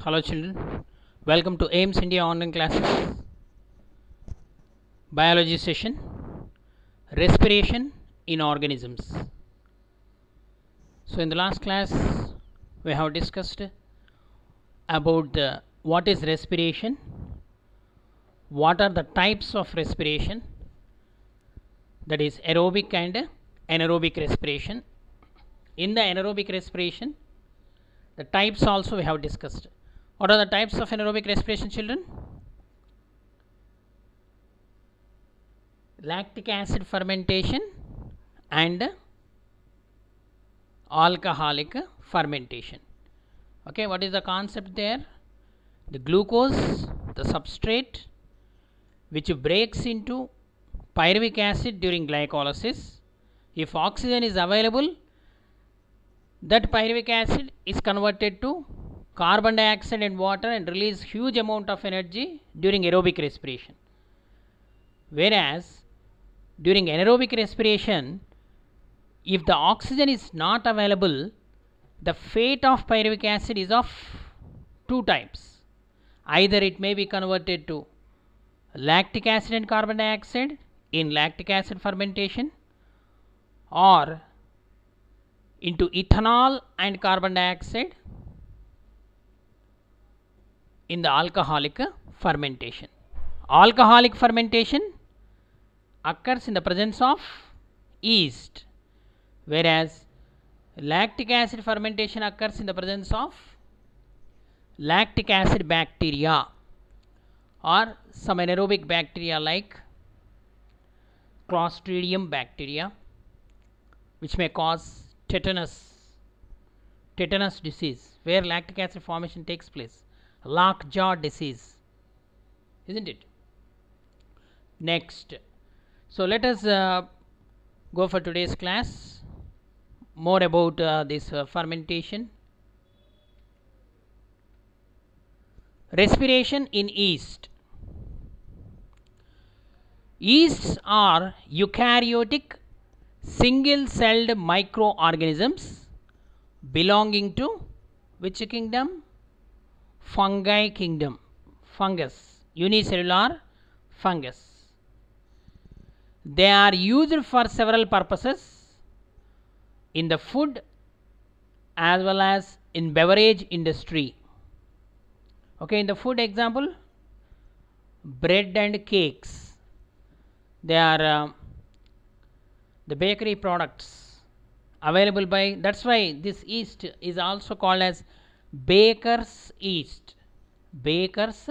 Hello children, welcome to AIMS India online classes. Biology session, respiration in organisms. So in the last class we have discussed about what is respiration, what are the types of respiration, that is aerobic and anaerobic respiration. In the anaerobic respiration, the types also we have discussed. What are the types of anaerobic respiration, children? Lactic acid fermentation and alcoholic fermentation. Okay, what is the concept there? The glucose, the substrate which breaks into pyruvic acid during glycolysis. If oxygen is available, that pyruvic acid is converted to carbon dioxide and water and release huge amount of energy during aerobic respiration. Whereas during anaerobic respiration, if the oxygen is not available, the fate of pyruvic acid is of two types. Either it may be converted to lactic acid and carbon dioxide in lactic acid fermentation, or into ethanol and carbon dioxide in the alcoholic fermentation. Alcoholic fermentation occurs in the presence of yeast, whereas lactic acid fermentation occurs in the presence of lactic acid bacteria or some anaerobic bacteria like Clostridium bacteria, which may cause tetanus disease, where lactic acid formation takes place. Lockjaw disease, isn't it? Next, so let us go for today's class more about this fermentation. Respiration in yeast. Yeasts are eukaryotic single-celled microorganisms belonging to which kingdom? Fungi kingdom. Fungus, unicellular fungus. They are used for several purposes in the food as well as in beverage industry. Okay, in the food example, bread and cakes, they are the bakery products available by, that's why this yeast is also called as baker's yeast. Baker's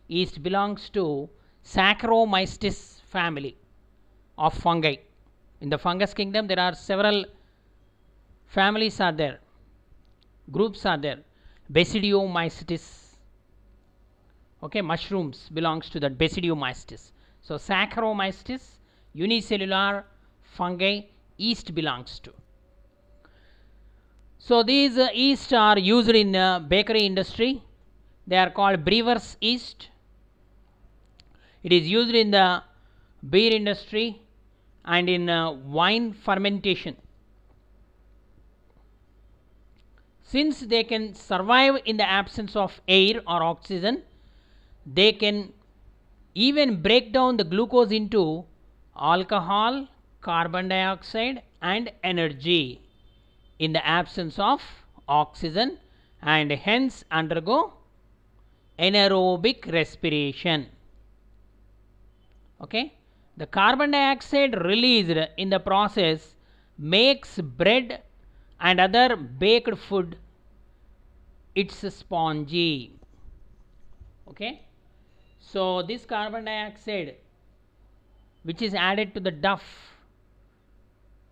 yeast belongs to Saccharomyces family of fungi. In the fungus kingdom there are several families are there, groups are there. Basidiomycetes, okay, mushrooms belongs to that Basidiomycetes. So Saccharomycetes, unicellular fungi, yeast belongs to. So these yeast are used in bakery industry. They are called brewer's yeast. It is used in the beer industry and in wine fermentation. Since they can survive in the absence of air or oxygen, they can even break down the glucose into alcohol, carbon dioxide and energy in the absence of oxygen, and hence undergo anaerobic respiration. Okay, the carbon dioxide released in the process makes bread and other baked food it's spongy. Okay, so this carbon dioxide which is added to the duff,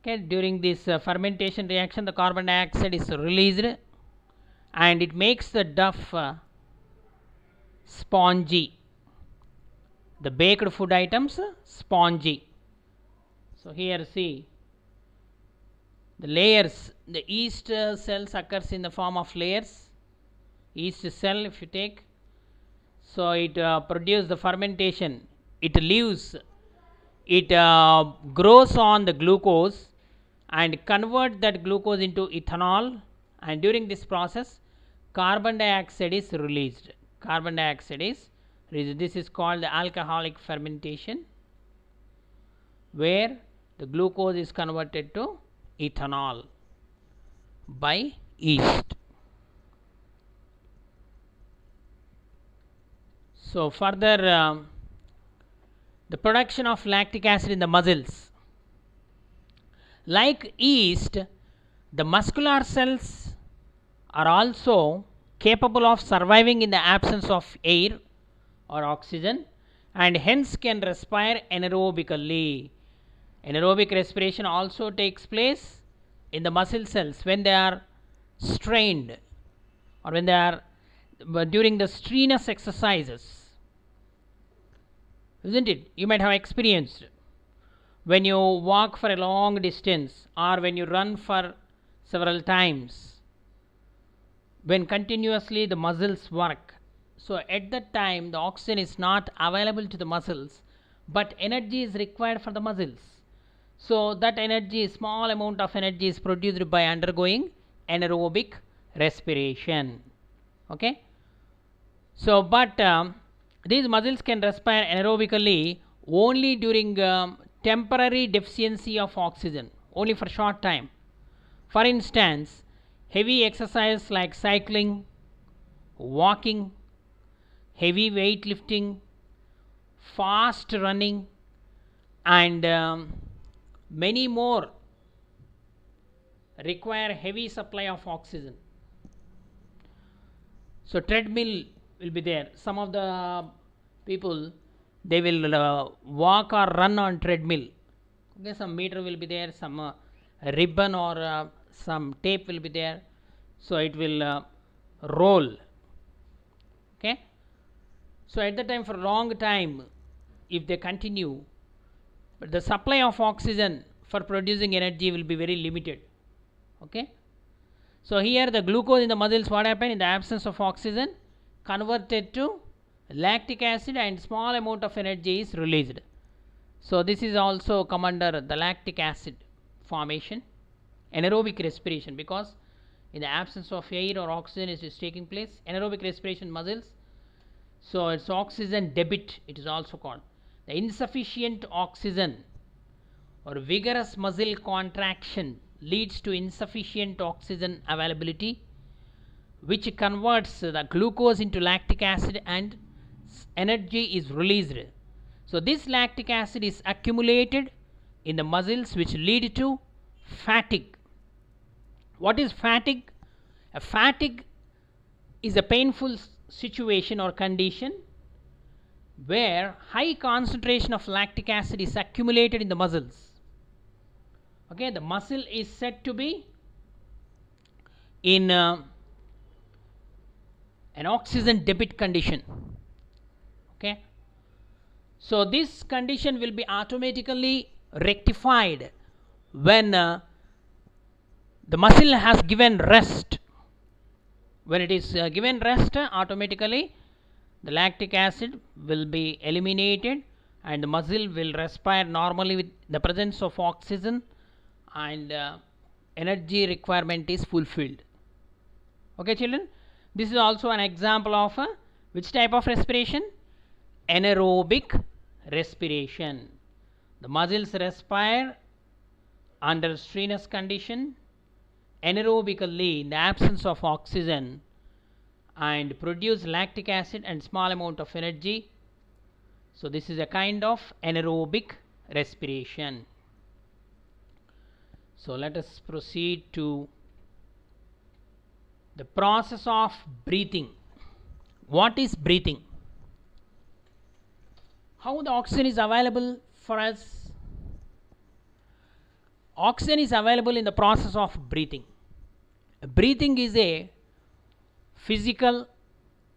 okay, during this fermentation reaction, the carbon dioxide is released and it makes the duff spongy, the baked food items spongy. So here see the layers, the yeast cells occurs in the form of layers. Yeast cell if you take, so it produces the fermentation, it leaves, it grows on the glucose and convert that glucose into ethanol, and during this process carbon dioxide is released. Carbon dioxide is released. This is called the alcoholic fermentation, where the glucose is converted to ethanol by yeast. So further, the production of lactic acid in the muscles. Like yeast, the muscular cells are also capable of surviving in the absence of air or oxygen, and hence can respire anaerobically. Anaerobic respiration also takes place in the muscle cells when they are strained or when they are during the strenuous exercises, isn't it? You might have experienced when you walk for a long distance or when you run for several times, when continuously the muscles work. So at that time the oxygen is not available to the muscles, but energy is required for the muscles. So that energy, small amount of energy, is produced by undergoing anaerobic respiration. Okay. So but these muscles can respire anaerobically only during temporary deficiency of oxygen, only for short time. For instance, heavy exercise like cycling, walking, heavy weightlifting, fast running, and many more require heavy supply of oxygen. So treadmill will be there. Some of the people, they will walk or run on treadmill. Okay, some meter will be there, some ribbon or some tape will be there, so it will roll. Okay. So at the time, for a long time, if they continue, but the supply of oxygen for producing energy will be very limited. Okay. So here the glucose in the muscles, what happen in the absence of oxygen, converted to lactic acid and small amount of energy is released. So this is also come under the lactic acid formation, anaerobic respiration, because in the absence of air or oxygen is taking place, anaerobic respiration muscles. So it's oxygen debit, it is also called. The insufficient oxygen or vigorous muscle contraction leads to insufficient oxygen availability, which converts the glucose into lactic acid and energy is released. So this lactic acid is accumulated in the muscles, which lead to fatigue. What is fatigue? A fatigue is a painful situation or condition where high concentration of lactic acid is accumulated in the muscles. Okay, the muscle is said to be in an oxygen debit condition. Okay. So this condition will be automatically rectified when the muscle has given rest. When it is given rest, automatically the lactic acid will be eliminated and the muscle will respire normally with the presence of oxygen, and energy requirement is fulfilled. Okay children, this is also an example of which type of respiration? Anaerobic respiration. The muscles respire under strenuous condition anaerobically in the absence of oxygen and produce lactic acid and small amount of energy. So this is a kind of anaerobic respiration. So let us proceed to the process of breathing. What is breathing? How the oxygen is available for us? Oxygen is available in the process of breathing. Breathing is a physical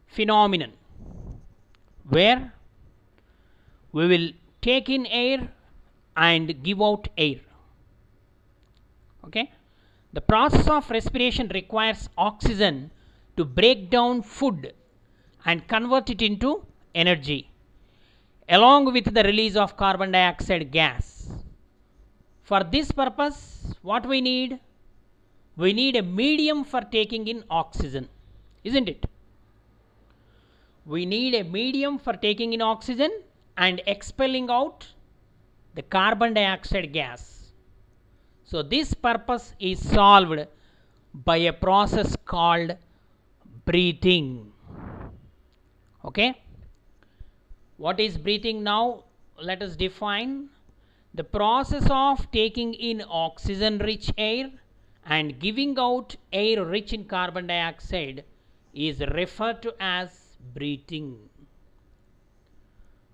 phenomenon where we will take in air and give out air. Okay. The process of respiration requires oxygen to break down food and convert it into energy, along with the release of carbon dioxide gas. For this purpose, what we need? We need a medium for taking in oxygen. isn't it? We need a medium for taking in oxygen and expelling out the carbon dioxide gas. So this purpose is solved by a process called breathing. Okay, what is breathing now? Let us define. The process of taking in oxygen rich air and giving out air rich in carbon dioxide is referred to as breathing.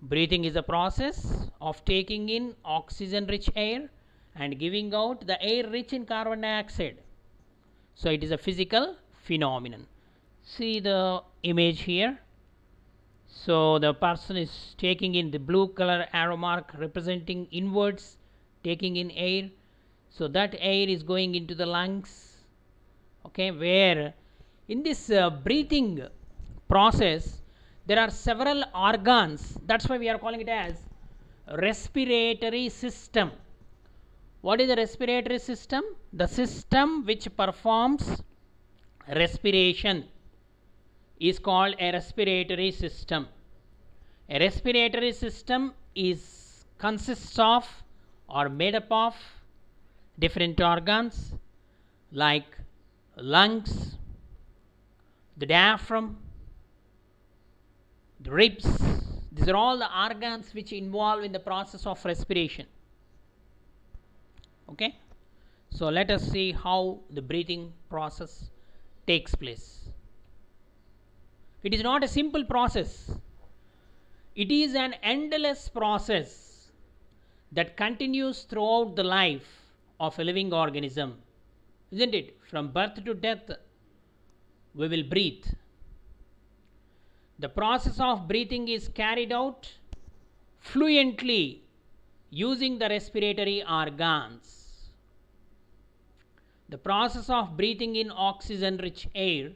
Breathing is a process of taking in oxygen rich air and giving out the air rich in carbon dioxide. So it is a physical phenomenon. See the image here. So the person is taking in the blue color arrow mark representing inwards, taking in air. So that air is going into the lungs. Okay, where in this breathing process there are several organs. That's why we are calling it as respiratory system. What is the respiratory system? The system which performs respiration is called a respiratory system. A respiratory system consists of or made up of different organs like lungs, the diaphragm, the ribs. These are all the organs which involve in the process of respiration. Okay, so let us see how the breathing process takes place. It is not a simple process. It is an endless process that continues throughout the life of a living organism, isn't it? From birth to death, we will breathe. The process of breathing is carried out fluently using the respiratory organs. The process of breathing in oxygen rich air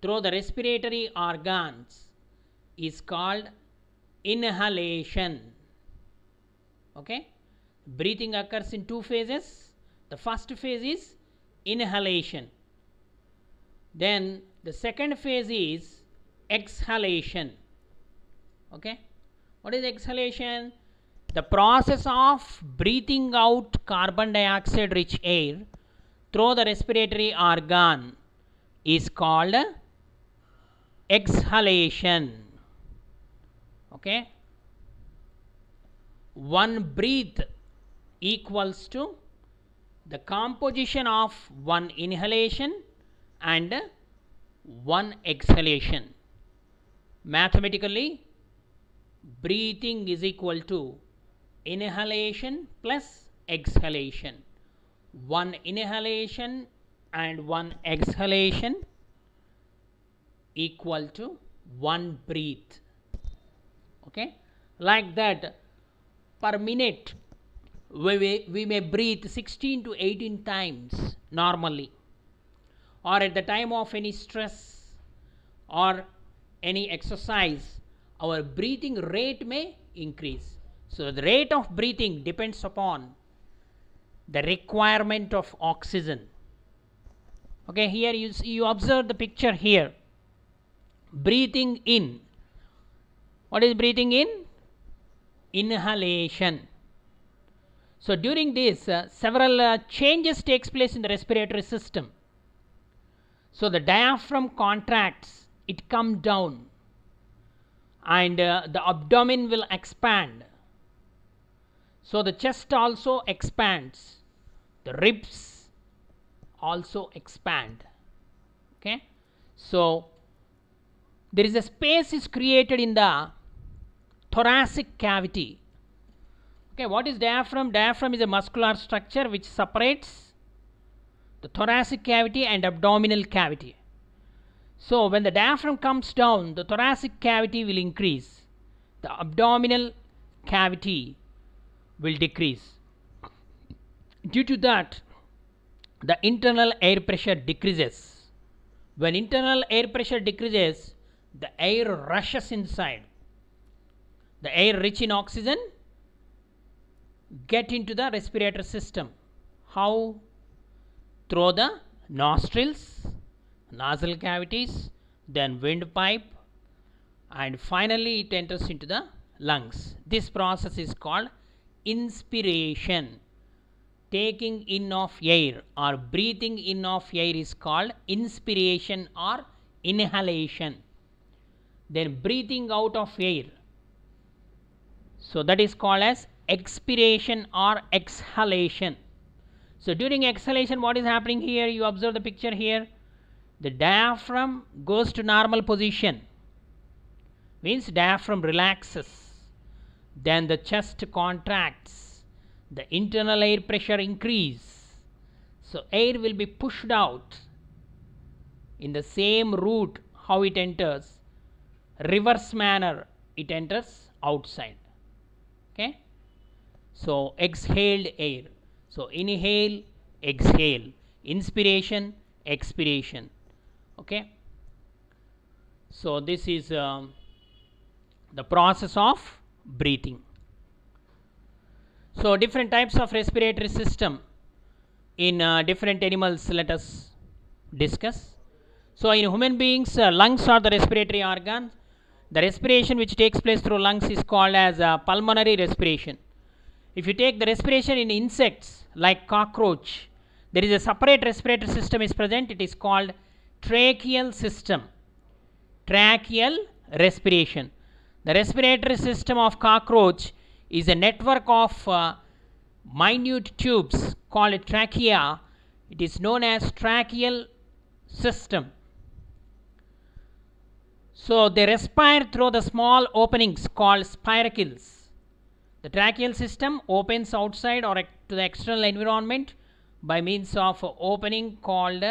through the respiratory organs is called inhalation. Okay, breathing occurs in two phases. The first phase is inhalation, then the second phase is exhalation. Okay, what is exhalation? The process of breathing out carbon dioxide rich air through the respiratory organ is called exhalation. Okay, one breath equals to the composition of one inhalation and one exhalation. Mathematically, breathing is equal to inhalation plus exhalation. One inhalation and one exhalation equal to one breath. Okay, like that, per minute we may breathe 16 to 18 times normally, or at the time of any stress or any exercise our breathing rate may increase. So the rate of breathing depends upon the requirement of oxygen. Okay, here you observe the picture here. Breathing in. What is breathing in? Inhalation. So during this several changes takes place in the respiratory system. So the diaphragm contracts, it comes down, and the abdomen will expand. So the chest also expands, the ribs also expand. Okay, so there is a space is created in the thoracic cavity. Okay, what is diaphragm? Diaphragm is a muscular structure which separates the thoracic cavity and abdominal cavity. So when the diaphragm comes down, the thoracic cavity will increase, the abdominal cavity will decrease. Due to that, the internal air pressure decreases. When internal air pressure decreases, the air rushes inside. The air rich in oxygen get into the respiratory system. How? Through the nostrils, nasal cavities, then windpipe, and finally it enters into the lungs. This process is called inspiration. Taking in of air or breathing in of air is called inspiration or inhalation. Then breathing out of air, so that is called as expiration or exhalation. So during exhalation, what is happening here? You observe the picture here. The diaphragm goes to normal position, means diaphragm relaxes, then the chest contracts, the internal air pressure increases, so air will be pushed out in the same route how it enters, reverse manner it enters outside. Okay, so exhaled air, so inhale, exhale, inspiration, expiration. Okay, so this is the process of breathing. So different types of respiratory system in different animals, let us discuss. So in human beings, lungs are the respiratory organ. The respiration which takes place through lungs is called as pulmonary respiration. If you take the respiration in insects like cockroach, there is a separate respiratory system is present. It is called tracheal system. Tracheal respiration. The respiratory system of cockroach is a network of minute tubes called trachea. It is known as tracheal system. So they respire through the small openings called spiracles. The tracheal system opens outside or to the external environment by means of opening called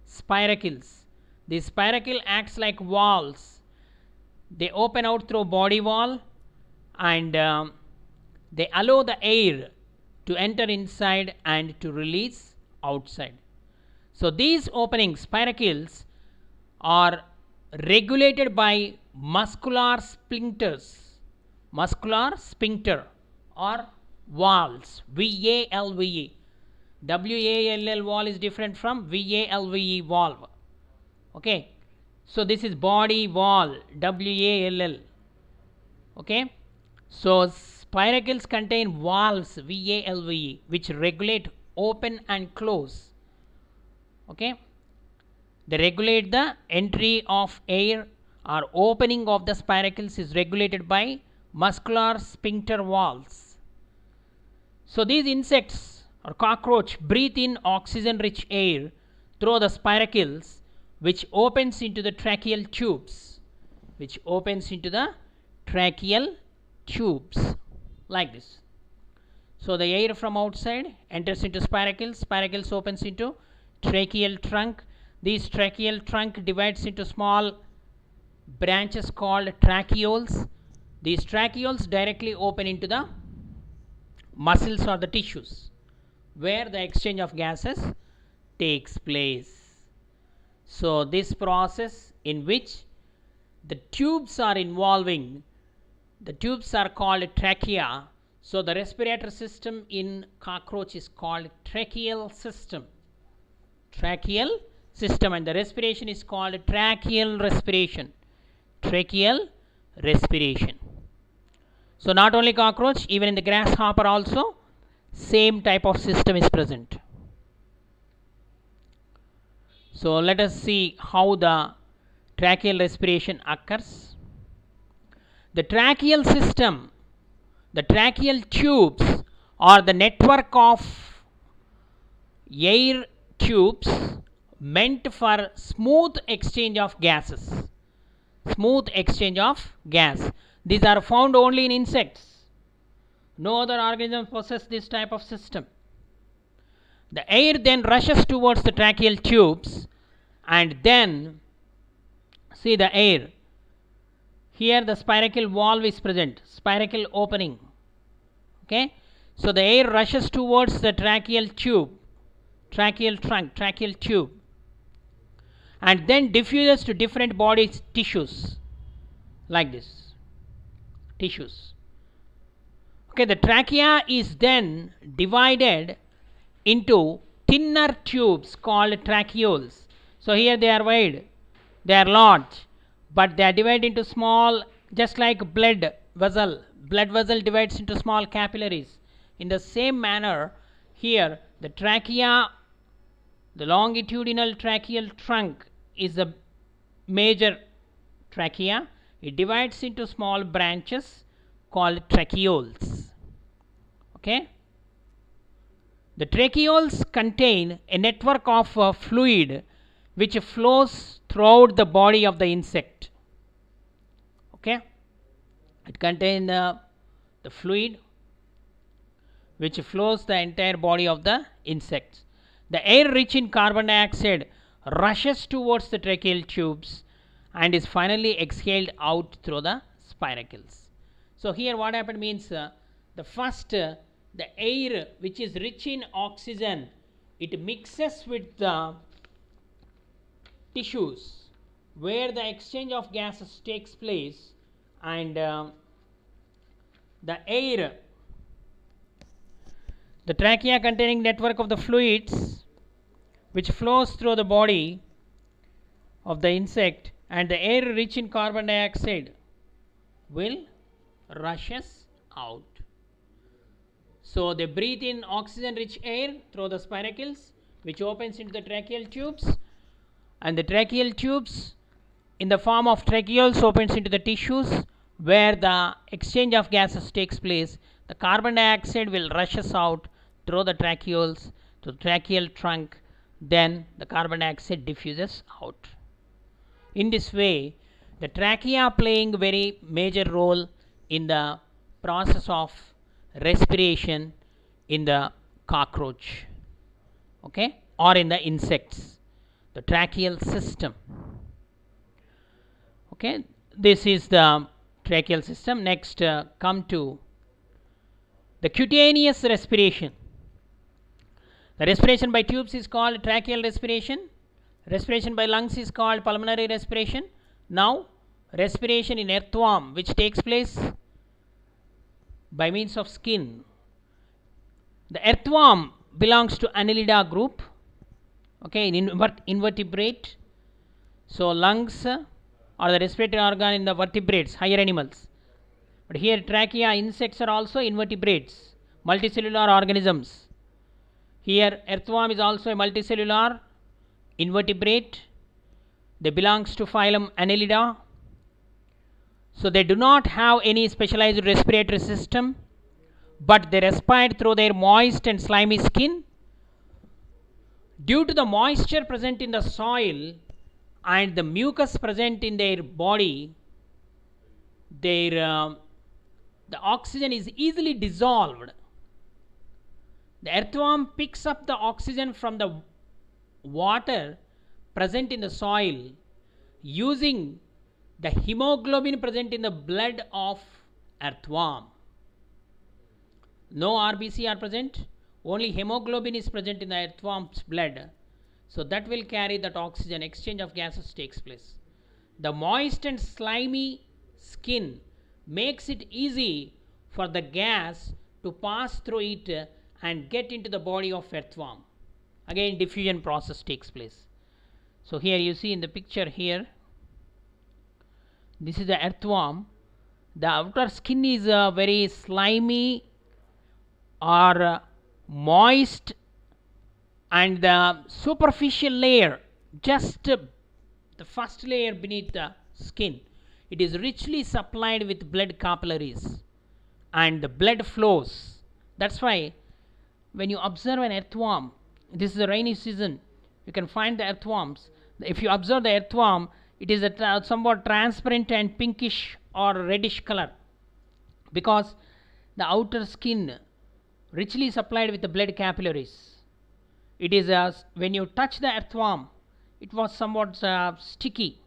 spiracles. The spiracle acts like valves. They open out through body wall and they allow the air to enter inside and to release outside. So these openings, spiracles, are regulated by muscular sphincters, muscular sphincter or valves, V-A-L-V-E. W-A-L-L valve is different from V-A-L-V-E valve. Okay, so this is body wall, W-A-L-L. Okay, so spiracles contain valves, V-A-L-V-E, which regulate open and close. Okay, they regulate the entry of air or opening of the spiracles is regulated by muscular sphincter valves. So these insects or cockroach breathe in oxygen rich air through the spiracles, which opens into the tracheal tubes, like this. So the air from outside enters into spiracles, spiracles opens into tracheal trunk. This tracheal trunk divides into small branches called tracheoles. These tracheoles directly open into the muscles or the tissues where the exchange of gases takes place. So this process in which the tubes are involving, the tubes are called trachea. So the respiratory system in cockroach is called tracheal system. Tracheal system, and the respiration is called tracheal respiration. Tracheal respiration. So not only cockroach, even in the grasshopper also same type of system is present. So let us see how the tracheal respiration occurs. The tracheal system, the tracheal tubes are the network of air tubes meant for smooth exchange of gases. Smooth exchange of gas. These are found only in insects. No other organism possesses this type of system. The air then rushes towards the tracheal tubes, and then see the air. Here the spiracle valve is present, spiracle opening. Okay, so the air rushes towards the tracheal tube, tracheal trunk, tracheal tube, and then diffuses to different body tissues like this. Tissues. Okay, the trachea is then divided into thinner tubes called tracheoles. So here they are wide, they are large. but they are divided into small, just like blood vessel divides into small capillaries. In the same manner, here the trachea, the longitudinal tracheal trunk is the major trachea. It divides into small branches called tracheoles. Okay. The tracheoles contain a network of fluid which flows throughout the body of the insect. Okay. It contains the fluid which flows the entire body of the insect. The air rich in carbon dioxide rushes towards the tracheal tubes and is finally exhaled out through the spiracles. So here what happened means the first the air which is rich in oxygen, it mixes with the tissues where the exchange of gases takes place, and the air, the trachea containing network of the fluids which flows through the body of the insect, and the air rich in carbon dioxide will rushes out. So they breathe in oxygen rich air through the spiracles which opens into the tracheal tubes, and the tracheal tubes in the form of tracheoles opens into the tissues where the exchange of gases takes place. The carbon dioxide will rushes out through the tracheoles to the tracheal trunk, then the carbon dioxide diffuses out. In this way, the trachea playing very major role in the process of respiration in the cockroach, okay, or in the insects, the tracheal system. Okay, this is the tracheal system. Next, come to the cutaneous respiration. The respiration by tubes is called tracheal respiration. Respiration by lungs is called pulmonary respiration. Now, respiration in earthworm which takes place by means of skin. The earthworm belongs to Annelida group, okay, in invertebrate. So lungs are the respiratory organ in the vertebrates, higher animals. But here trachea, insects are also invertebrates, multicellular organisms. Here earthworm is also a multicellular invertebrate. They belongs to phylum Annelida. So they do not have any specialized respiratory system, but they respire through their moist and slimy skin. Due to the moisture present in the soil and the mucus present in their body, the oxygen is easily dissolved. The earthworm picks up the oxygen from the water present in the soil using the hemoglobin present in the blood of earthworm. No RBC are present, only hemoglobin is present in the earthworm's blood. So that will carry that oxygen, exchange of gases takes place. The moist and slimy skin makes it easy for the gas to pass through it and get into the body of earthworm. Again diffusion process takes place. So here you see in the picture here, this is the earthworm. The outer skin is very slimy or moist, and the superficial layer, just the first layer beneath the skin, it is richly supplied with blood capillaries and the blood flows. That's why when you observe an earthworm, this is the rainy season, you can find the earthworms. If you observe the earthworm, it is a somewhat transparent and pinkish or reddish color, because the outer skin richly supplied with the blood capillaries. It is when you touch the earthworm, it was somewhat sticky,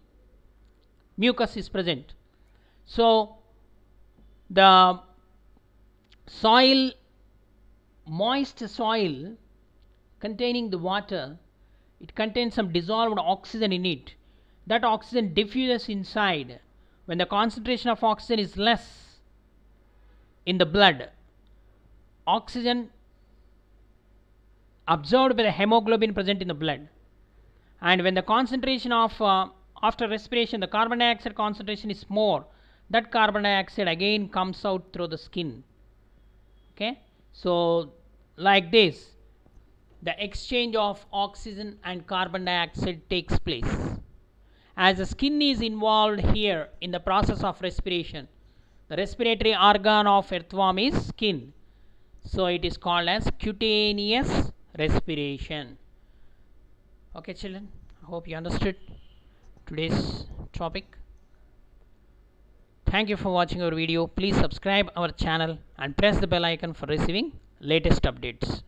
mucus is present. So the soil, moist soil containing the water, it contains some dissolved oxygen in it. That oxygen diffuses inside. When the concentration of oxygen is less in the blood, oxygen absorbed by the hemoglobin present in the blood, and when the concentration of after respiration the carbon dioxide concentration is more, that carbon dioxide again comes out through the skin. Okay, so like this the exchange of oxygen and carbon dioxide takes place. As the skin is involved here in the process of respiration, the respiratory organ of earthworm is skin, so it is called as cutaneous respiration. Okay children, I hope you understood today's topic. Thank you for watching our video. Please subscribe our channel and press the bell icon for receiving latest updates.